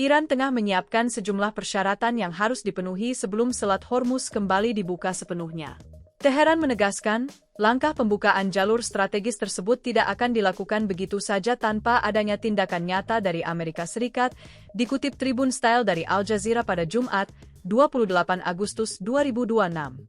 Iran tengah menyiapkan sejumlah persyaratan yang harus dipenuhi sebelum Selat Hormuz kembali dibuka sepenuhnya. Teheran menegaskan, langkah pembukaan jalur strategis tersebut tidak akan dilakukan begitu saja tanpa adanya tindakan nyata dari Amerika Serikat, dikutip Tribun Style dari Al Jazeera pada Jumat, 28 Agustus 2026.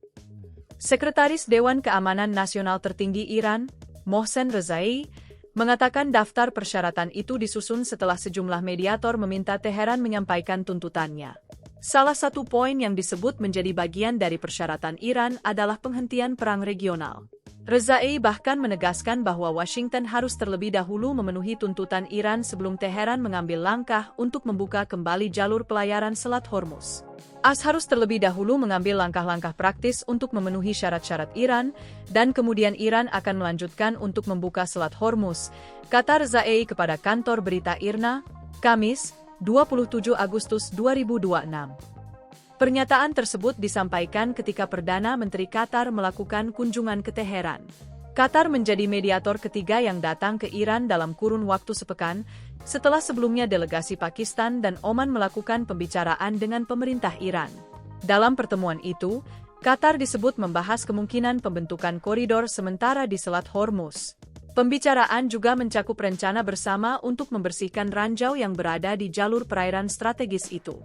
Sekretaris Dewan Keamanan Nasional Tertinggi Iran, Mohsen Rezai, mengatakan daftar persyaratan itu disusun setelah sejumlah mediator meminta Teheran menyampaikan tuntutannya. Salah satu poin yang disebut menjadi bagian dari persyaratan Iran adalah penghentian perang regional. Rezai bahkan menegaskan bahwa Washington harus terlebih dahulu memenuhi tuntutan Iran sebelum Teheran mengambil langkah untuk membuka kembali jalur pelayaran Selat Hormuz. Harus terlebih dahulu mengambil langkah-langkah praktis untuk memenuhi syarat-syarat Iran, dan kemudian Iran akan melanjutkan untuk membuka Selat Hormuz, kata Rezai kepada kantor berita IRNA, Kamis, 27 Agustus 2026. Pernyataan tersebut disampaikan ketika Perdana Menteri Qatar melakukan kunjungan ke Teheran. Qatar menjadi mediator ketiga yang datang ke Iran dalam kurun waktu sepekan, setelah sebelumnya delegasi Pakistan dan Oman melakukan pembicaraan dengan pemerintah Iran. Dalam pertemuan itu, Qatar disebut membahas kemungkinan pembentukan koridor sementara di Selat Hormuz. Pembicaraan juga mencakup rencana bersama untuk membersihkan ranjau yang berada di jalur perairan strategis itu.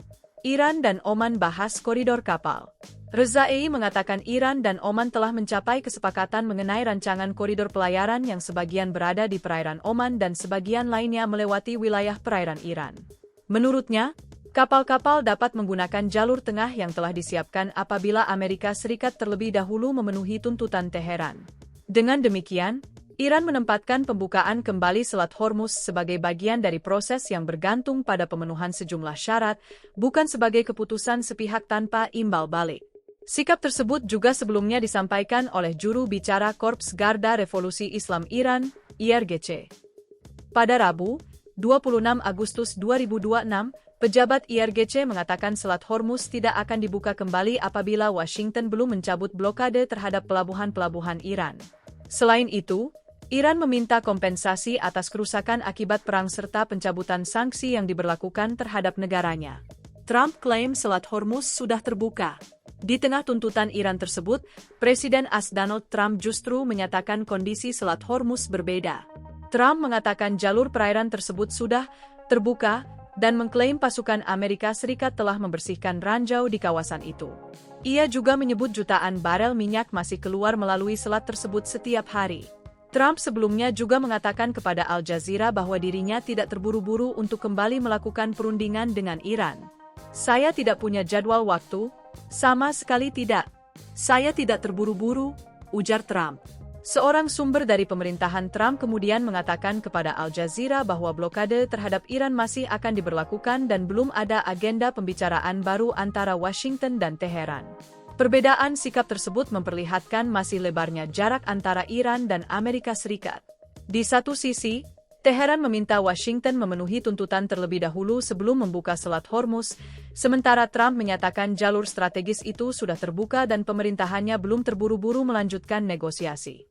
Iran dan Oman bahas koridor kapal. Rezai mengatakan Iran dan Oman telah mencapai kesepakatan mengenai rancangan koridor pelayaran yang sebagian berada di perairan Oman dan sebagian lainnya melewati wilayah perairan Iran. Menurutnya, kapal-kapal dapat menggunakan jalur tengah yang telah disiapkan apabila Amerika Serikat terlebih dahulu memenuhi tuntutan Teheran. Dengan demikian, Iran menempatkan pembukaan kembali Selat Hormuz sebagai bagian dari proses yang bergantung pada pemenuhan sejumlah syarat, bukan sebagai keputusan sepihak tanpa imbal balik. Sikap tersebut juga sebelumnya disampaikan oleh juru bicara Korps Garda Revolusi Islam Iran, IRGC. Pada Rabu, 26 Agustus 2026, pejabat IRGC mengatakan Selat Hormuz tidak akan dibuka kembali apabila Washington belum mencabut blokade terhadap pelabuhan-pelabuhan Iran. Selain itu, Iran meminta kompensasi atas kerusakan akibat perang serta pencabutan sanksi yang diberlakukan terhadap negaranya. Trump klaim Selat Hormuz sudah terbuka. Di tengah tuntutan Iran tersebut, Presiden Donald Trump justru menyatakan kondisi Selat Hormuz berbeda. Trump mengatakan jalur perairan tersebut sudah terbuka dan mengklaim pasukan Amerika Serikat telah membersihkan ranjau di kawasan itu. Ia juga menyebut jutaan barel minyak masih keluar melalui selat tersebut setiap hari. Trump sebelumnya juga mengatakan kepada Al Jazeera bahwa dirinya tidak terburu-buru untuk kembali melakukan perundingan dengan Iran. Saya tidak punya jadwal waktu, sama sekali tidak. Saya tidak terburu-buru, ujar Trump. Seorang sumber dari pemerintahan Trump kemudian mengatakan kepada Al Jazeera bahwa blokade terhadap Iran masih akan diberlakukan dan belum ada agenda pembicaraan baru antara Washington dan Teheran. Perbedaan sikap tersebut memperlihatkan masih lebarnya jarak antara Iran dan Amerika Serikat. Di satu sisi, Teheran meminta Washington memenuhi tuntutan terlebih dahulu sebelum membuka Selat Hormuz, sementara Trump menyatakan jalur strategis itu sudah terbuka dan pemerintahannya belum terburu-buru melanjutkan negosiasi.